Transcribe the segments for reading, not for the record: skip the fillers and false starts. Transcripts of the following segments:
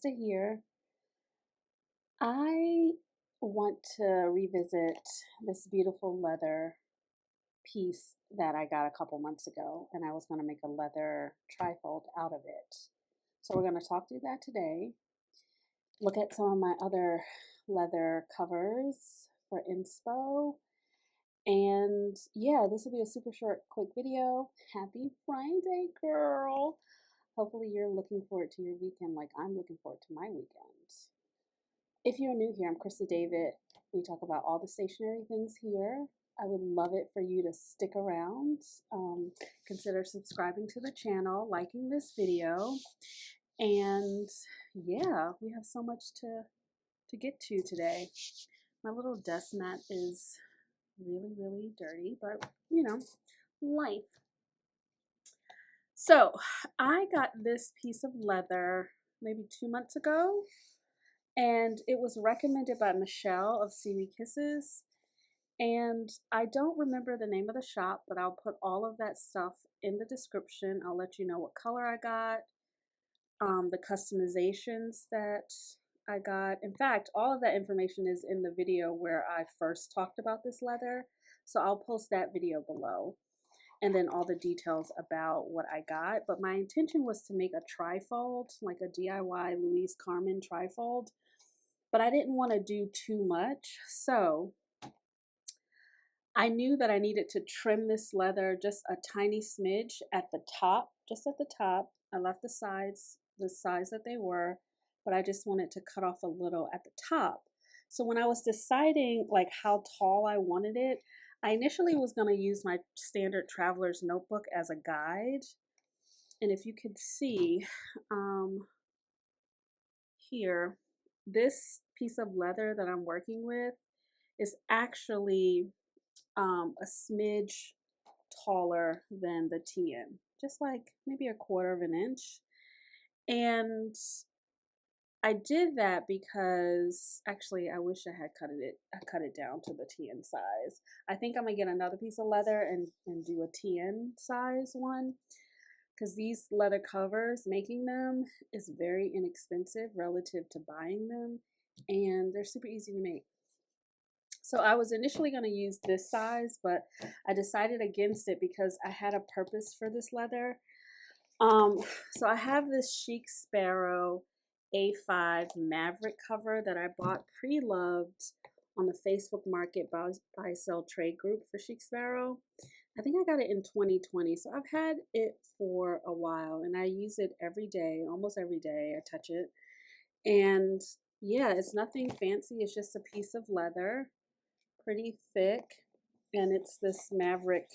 Krista here. I want to revisit this beautiful leather piece that I got a couple months ago, and I was going to make a leather trifold out of it. So we're going to talk through that today. Look at some of my other leather covers for inspo. And yeah, this will be a super short, quick video. Happy Friday, girl. Hopefully you're looking forward to your weekend like I'm looking forward to my weekend. If you're new here, I'm Krista David. We talk about all the stationery things here. I would love it for you to stick around. Consider subscribing to the channel, liking this video, and yeah, we have so much to get to today. My little desk mat is really dirty, but you know, life. So I got this piece of leather maybe 2 months ago, and it was recommended by Michelle of Seaweed Kisses. And I don't remember the name of the shop, but I'll put all of that stuff in the description. I'll let you know what color I got, the customizations that I got. In fact, all of that information is in the video where I first talked about this leather. So I'll post that video below. And then all the details about what I got. But my intention was to make a trifold, like a DIY Louise Carmen trifold. But I didn't want to do too much. So I knew that I needed to trim this leather just a tiny smidge at the top, just at the top. I left the sides the size that they were, but I just wanted to cut off a little at the top. So when I was deciding like how tall I wanted it, I initially was going to use my standard traveler's notebook as a guide. And if you could see here, this piece of leather that I'm working with is actually a smidge taller than the TN, just like maybe 1/4 of an inch. And I did that because actually I wish I had cut it down to the TN size. I think I'm gonna get another piece of leather and do a TN size one, because these leather covers, making them is very inexpensive relative to buying them, and they're super easy to make. So I was initially going to use this size, but I decided against it because I had a purpose for this leather. So I have this Chic Sparrow A5 Maverick cover that I bought pre-loved on the Facebook Market buy sell trade group for Chic Sparrow. I think I got it in 2020, so I've had it for a while, and I use it every day, almost every day. I touch it, and yeah, it's nothing fancy. It's just a piece of leather, pretty thick, and it's this Maverick.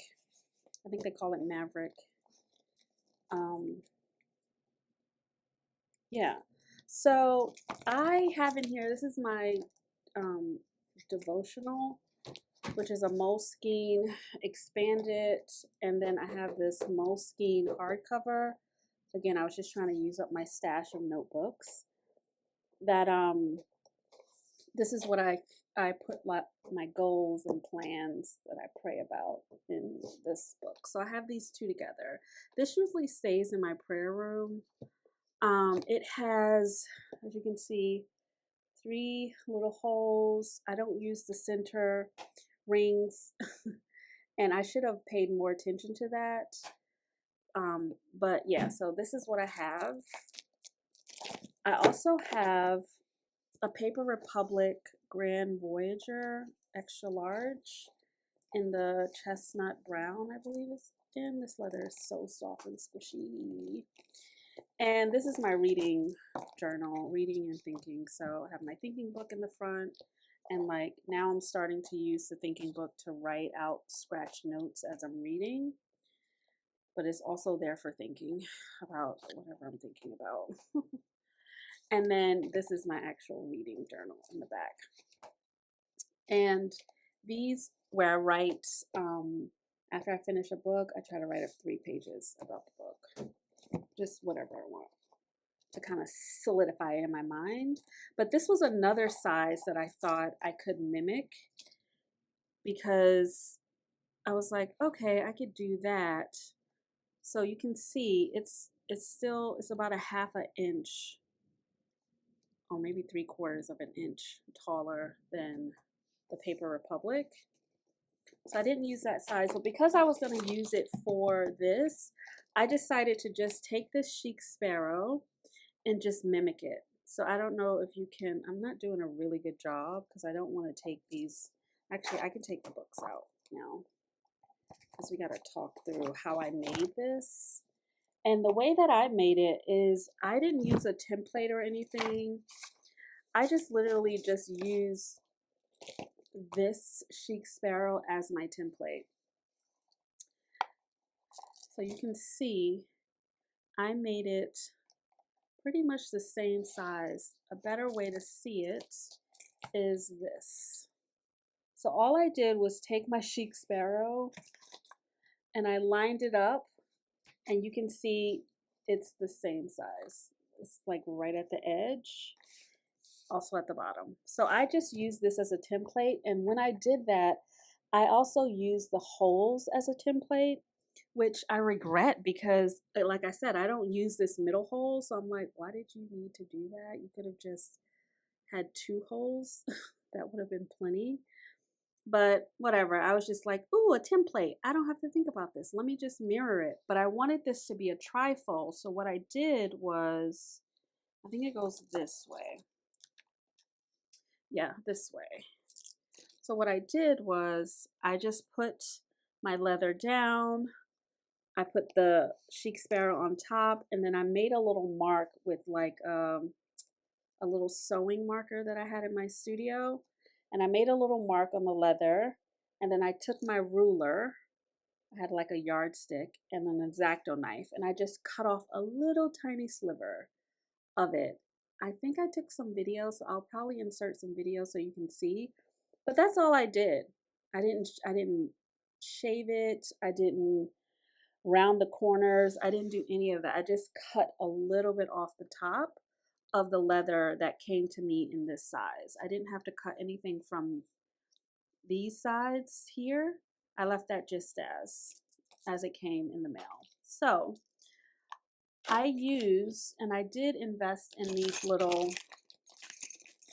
I think they call it Maverick. Yeah. So I have in here, this is my devotional, which is a Moleskine expanded, and then I have this Moleskine hardcover. Again, I was just trying to use up my stash of notebooks. That this is what I put my goals and plans that I pray about in this book. So I have these two together. This usually stays in my prayer room. It has, as you can see, 3 little holes. I don't use the center rings, and I should have paid more attention to that. But yeah, so this is what I have. I also have a Paper Republic Grand Voyager extra large in the chestnut brown, I believe it's in. This leather is so soft and squishy. And this is my reading journal, reading and thinking. So I have my thinking book in the front, and like now I'm starting to use the thinking book to write out scratch notes as I'm reading. But it's also there for thinking about whatever I'm thinking about. And then this is my actual reading journal in the back. And these, where I write, after I finish a book, I try to write up 3 pages about the book. Just whatever I want to kind of solidify it in my mind. But this was another size that I thought I could mimic, because I was like, okay, I could do that. So you can see it's about a 1/2 inch or maybe 3/4 of an inch taller than the Paper Republic. So I didn't use that size, but because I was going to use it for this, I decided to just take this Chic Sparrow and just mimic it. So I don't know if you can, I'm not doing a really good job because I don't want to take these, actually I can take the books out now because we got to talk through how I made this. And the way that I made it is I didn't use a template or anything. I just literally just use this Chic Sparrow as my template. So you can see I made it pretty much the same size. A better way to see it is this. So all I did was take my Chic Sparrow and I lined it up, and you can see it's the same size. It's like right at the edge, also at the bottom. So I just used this as a template, and when I did that, I also used the holes as a template, which I regret because, like I said, I don't use this middle hole. So I'm like, why did you need to do that? You could have just had 2 holes. That would have been plenty. But whatever, I was just like, ooh, a template. I don't have to think about this. Let me just mirror it. But I wanted this to be a trifold. So what I did was, I think it goes this way. Yeah, this way. So what I did was I just put my leather down. I put the Chic Sparrow on top, and then I made a little mark with like a little sewing marker that I had in my studio. And I made a little mark on the leather, and then I took my ruler, I had like a yardstick and an X-Acto knife, and I just cut off a little tiny sliver of it. I think I took some videos, so I'll probably insert some videos so you can see. But that's all I did. I didn't shave it. I didn't round the corners. I didn't do any of that. I just cut a little bit off the top of the leather that came to me in this size. I didn't have to cut anything from these sides here. I left that just as it came in the mail. So I use, and I did invest in these little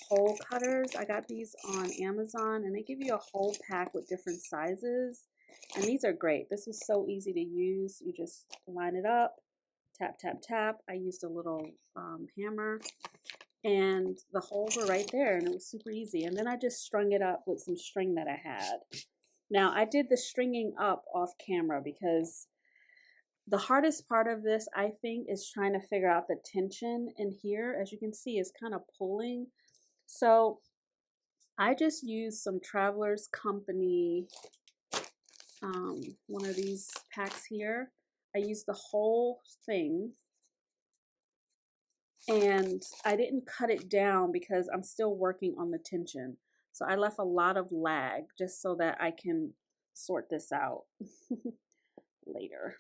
hole cutters. I got these on Amazon, and they give you a whole pack with different sizes, and these are great. This was so easy to use. You just line it up, tap, tap, tap. I used a little hammer, and the holes were right there, and it was super easy. And then I just strung it up with some string that I had. Now I did the stringing up off camera because the hardest part of this, I think, is trying to figure out the tension in here. As you can see, it's kind of pulling. So I just used some Traveler's Company, one of these packs here. I used the whole thing, and I didn't cut it down because I'm still working on the tension. So I left a lot of lag just so that I can sort this out later.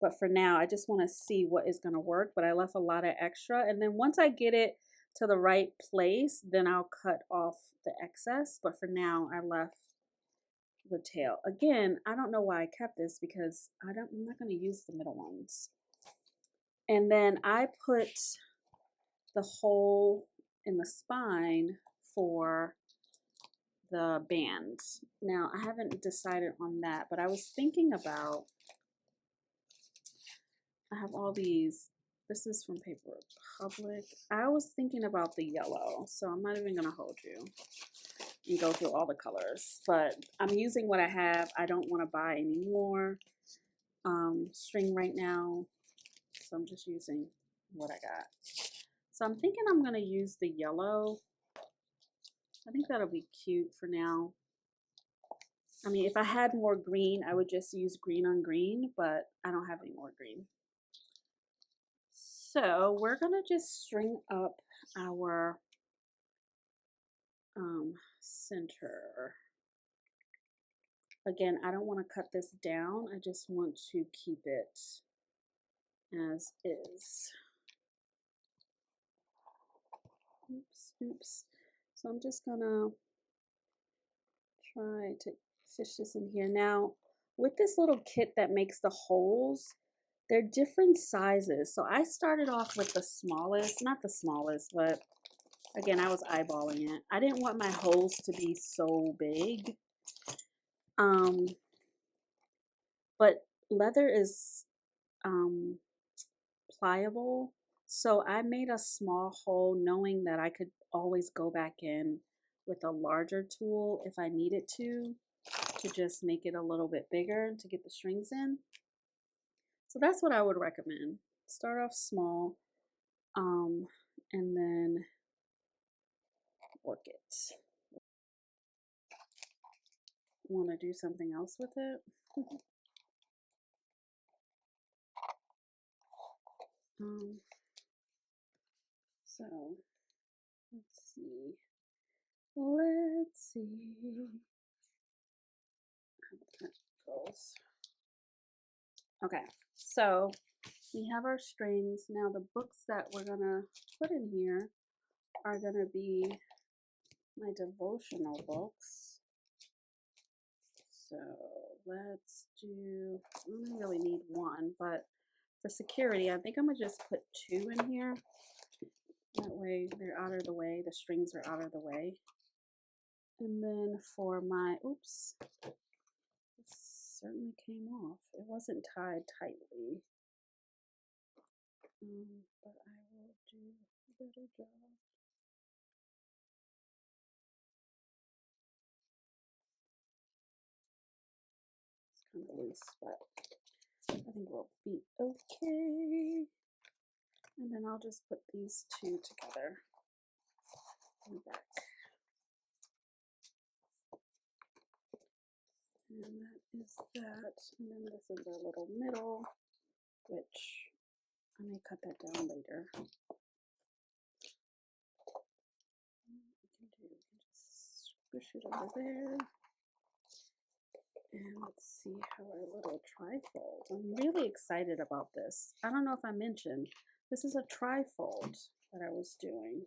But for now, I just want to see what is going to work, but I left a lot of extra. And then once I get it to the right place, then I'll cut off the excess. But for now, I left the tail. Again, I don't know why I kept this because I'm not going to use the middle ones. And then I put the hole in the spine for the band. Now, I haven't decided on that, but I was thinking about, I have all these. This is from Paper Republic. I was thinking about the yellow, so I'm not even going to hold you and go through all the colors. But I'm using what I have. I don't want to buy any more string right now, so I'm just using what I got. So I'm thinking I'm going to use the yellow. I think that'll be cute for now. I mean, if I had more green, I would just use green on green, but I don't have any more green. So we're going to just string up our center. Again, I don't want to cut this down. I just want to keep it as is. Oops, oops. So I'm just going to try to fish this in here. Now, with this little kit that makes the holes, they're different sizes. So I started off with the smallest, not the smallest, but Again, I was eyeballing it. I didn't want my holes to be so big. But leather is pliable. So I made a small hole knowing that I could always go back in with a larger tool if I needed to just make it a little bit bigger to get the strings in. So that's what I would recommend. Start off small, and then work it. Want to do something else with it? So let's see. Let's see how that goes. Okay, so we have our strings. Now the books that we're gonna put in here are gonna be my devotional books. So let's do, I don't really need one, but for security, I think I'm gonna just put 2 in here. That way they're out of the way, the strings are out of the way. And then for my, oops, this certainly came off. It wasn't tied tightly. But I will do a better job. It's kind of loose, but I think we'll be okay. And then I'll just put these 2 together in the back. And that is that. And then this is our little middle, which I may cut that down later. We can just squish it over there. And let's see how our little trifold. I'm really excited about this. I don't know if I mentioned, this is a trifold that I was doing.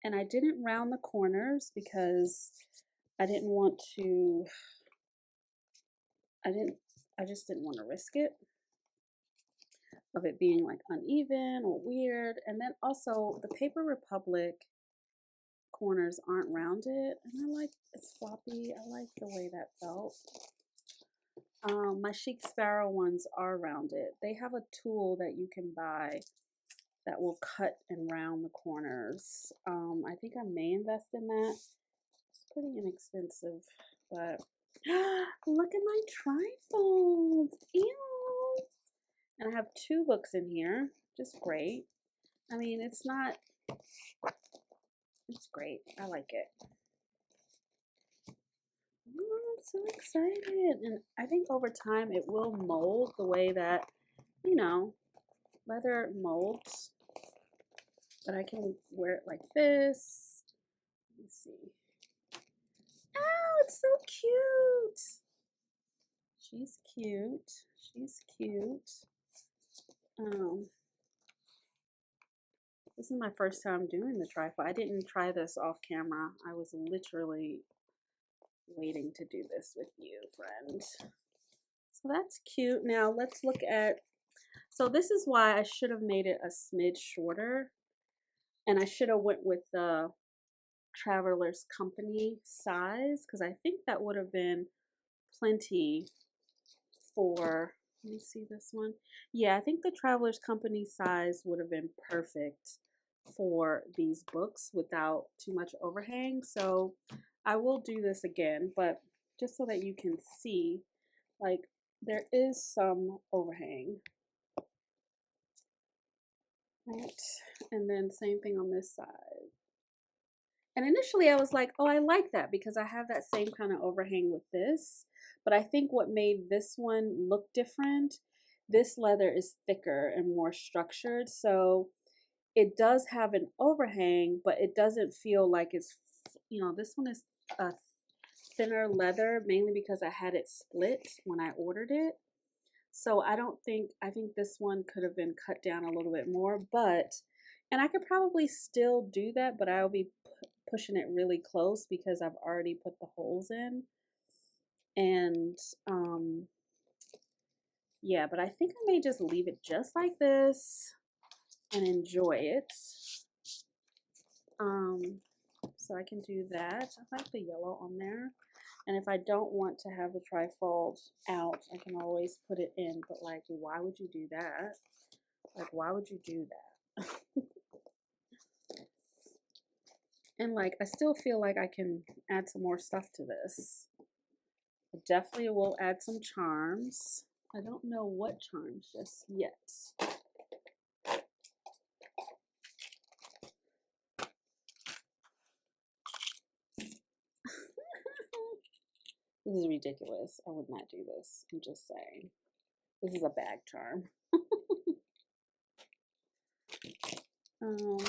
And I didn't round the corners because I didn't want to, I just didn't want to risk it of it being like uneven or weird. And then also the Paper Republic corners aren't rounded. And I like, it's floppy. I like the way that felt. My Chic Sparrow ones are rounded. They have a tool that you can buy that will cut and round the corners. I think I may invest in that. It's pretty inexpensive, but look at my trifold. Ew. And I have 2 books in here, just great. I mean, it's great. I like it. Oh, I'm so excited. And I think over time it will mold the way that, you know, leather molds. But I can wear it like this. Let me see. Oh, it's so cute. She's cute. She's cute. This is my first time doing the trifold. I didn't try this off camera. I was literally waiting to do this with you, friend. So that's cute. Now let's look at, so this is why I should have made it a smidge shorter. And I should have went with the Traveler's Company size, because I think that would have been plenty for, let me see this one. Yeah, I think the Traveler's Company size would have been perfect for these books without too much overhang. So I will do this again, but just so that you can see, like, there is some overhang. Right, and then same thing on this side. And initially I was like, oh, I like that because I have that same kind of overhang with this. But I think what made this one look different, this leather is thicker and more structured. So it does have an overhang, but it doesn't feel like it's, you know, this one is a thinner leather, mainly because I had it split when I ordered it. So I think this one could have been cut down a little bit more, and I could probably still do that, but I'll be pushing it really close because I've already put the holes in. And yeah, but I think I may just leave it just like this and enjoy it. So I can do that. I like the yellow on there. And if I don't want to have the trifold out, I can always put it in. But like, why would you do that? Like, why would you do that? And like, I still feel like I can add some more stuff to this. I definitely will add some charms. I don't know what charms just yet. This is ridiculous. I would not do this. I'm just saying. This is a bag charm. What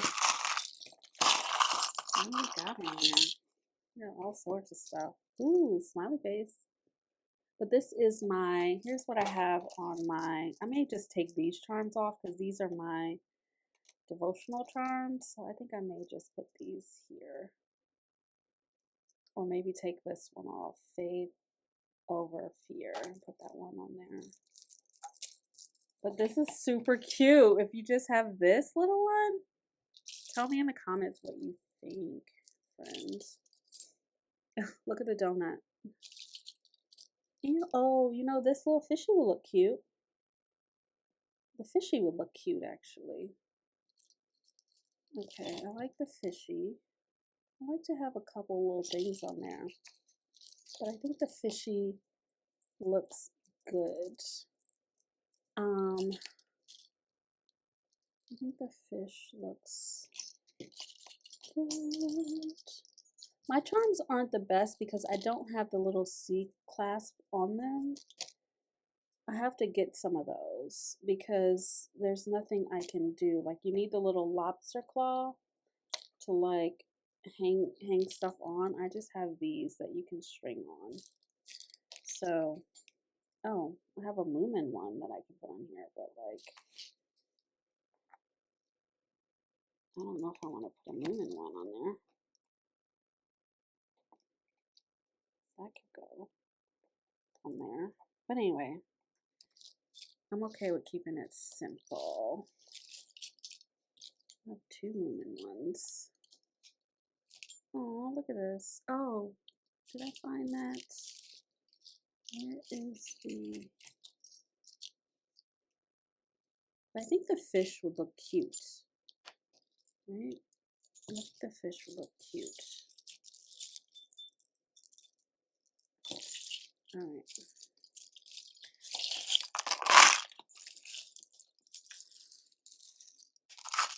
do we got in here? Yeah, all sorts of stuff. Ooh, smiley face. But this is my, here's what I have on my, I may just take these charms off because these are my devotional charms. So I think I may just put these here. Or maybe take this one off. Faith over fear. And put that one on there. But this is super cute. If you just have this little one, tell me in the comments what you think, friends. Look at the donut. Oh, you know, this little fishy will look cute. The fishy would look cute, actually. Okay, I like the fishy. I like to have a couple little things on there. But I think the fishy looks good. I think the fish looks good. My charms aren't the best because I don't have the little C clasp on them. I have to get some of those because there's nothing I can do. Like, you need the little lobster claw to like hang stuff on. I just have these that you can string on. So, oh, I have a Moomin one that I can put on here, but like, I don't know if I want to put a Moomin one on there. That could go on there. But anyway, I'm okay with keeping it simple. I have two Moomin ones. Oh, look at this. Oh, did I find that? Where is the... I think the fish would look cute. Right? I think the fish would look cute. Alright.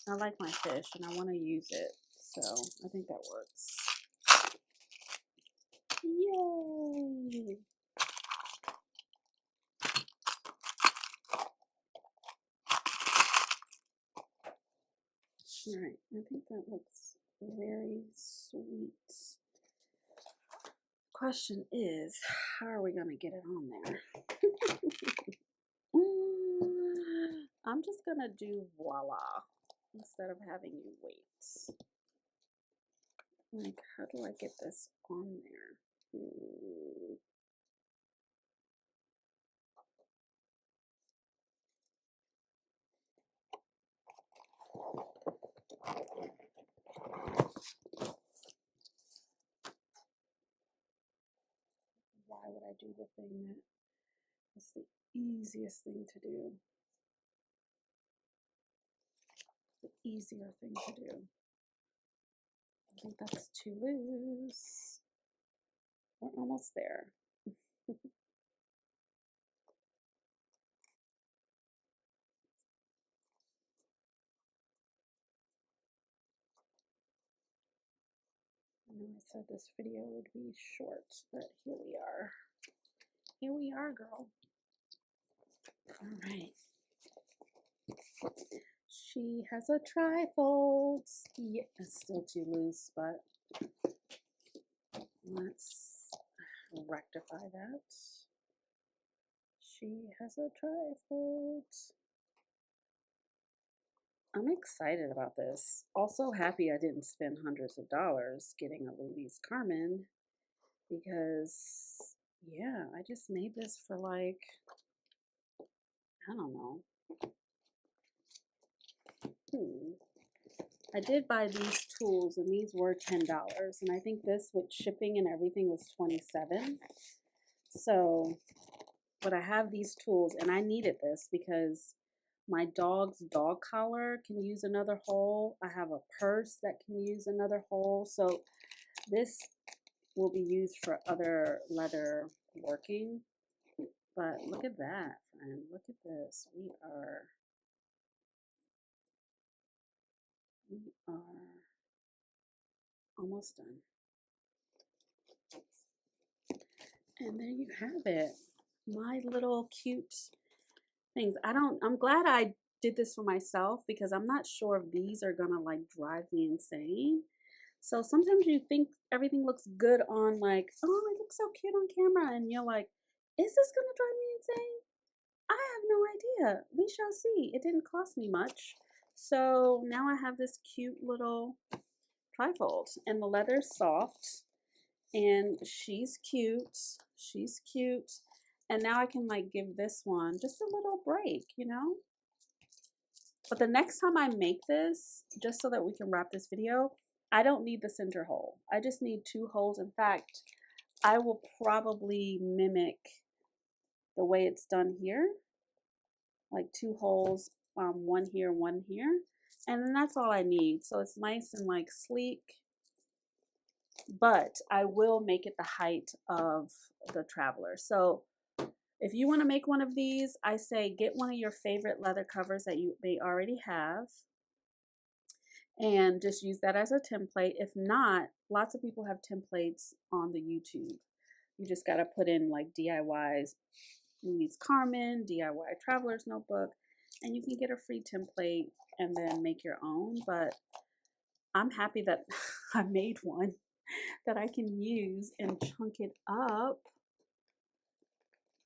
I like my fish and I want to use it. So I think that works. Yay! Alright, I think that looks very sweet. Question is, how are we going to get it on there? I'm just going to do voila instead of having you wait. Like, how do I get this on there? Why would I do the thing that is the easiest thing to do? The easier thing to do. I think that's too loose. We're almost there. I know I said this video would be short, but here we are. Here we are, girl. All right. She has a trifold. Yeah, it's still too loose, but let's rectify that. She has a trifold. I'm excited about this. Also happy I didn't spend hundreds of dollars getting a Louise Carmen because, yeah, I just made this for like, I don't know. I did buy these tools, and these were $10, and I think this with shipping and everything was $27. So, but I have these tools, and I needed this because my dog's dog collar can use another hole. I have a purse that can use another hole. So this will be used for other leather working. But look at that, friend. Look at this. We are almost done. And there you have it. My little cute things. I'm glad I did this for myself because I'm not sure if these are gonna like drive me insane. So sometimes you think everything looks good on like, oh, it looks so cute on camera, and you're like, is this gonna drive me insane? I have no idea. We shall see. It didn't cost me much. So now I have this cute little trifold, and the leather's soft, and she's cute. She's cute. And now I can like give this one just a little break, you know? But the next time I make this, just so that we can wrap this video, I don't need the center hole. I just need 2 holes. In fact, I will probably mimic the way it's done here. Like 2 holes, one here, one here. And then that's all I need. So it's nice and like sleek. But I will make it the height of the Traveler. So if you want to make one of these, I say get one of your favorite leather covers that you may already have and just use that as a template. If not, lots of people have templates on the YouTube. You just got to put in like DIYs, Louise Carmen, DIY Traveler's Notebook, and you can get a free template and then make your own. But I'm happy that I made one that I can use and chunk it up.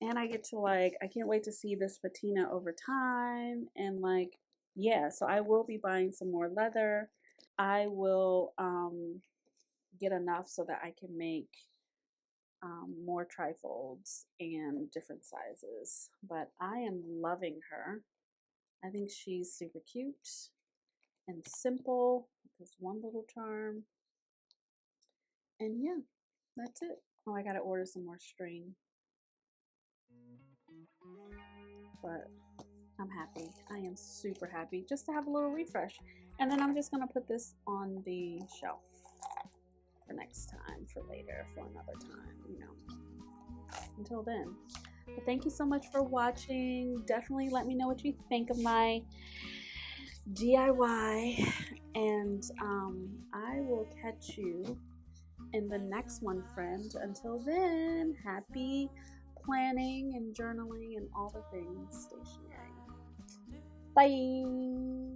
And I get to like, I can't wait to see this patina over time. And like, yeah, so I will be buying some more leather. I will get enough so that I can make more trifolds and different sizes. But I am loving her. I think she's super cute and simple. There's one little charm. And yeah, that's it. Oh, I gotta order some more string. But I'm happy. I am super happy just to have a little refresh. And then I'm just going to put this on the shelf for next time, for later, for another time, you know. Until then. But thank you so much for watching. Definitely let me know what you think of my DIY. And I will catch you in the next one, friend. Until then, happy planning and journaling and all the things stationery. Bye.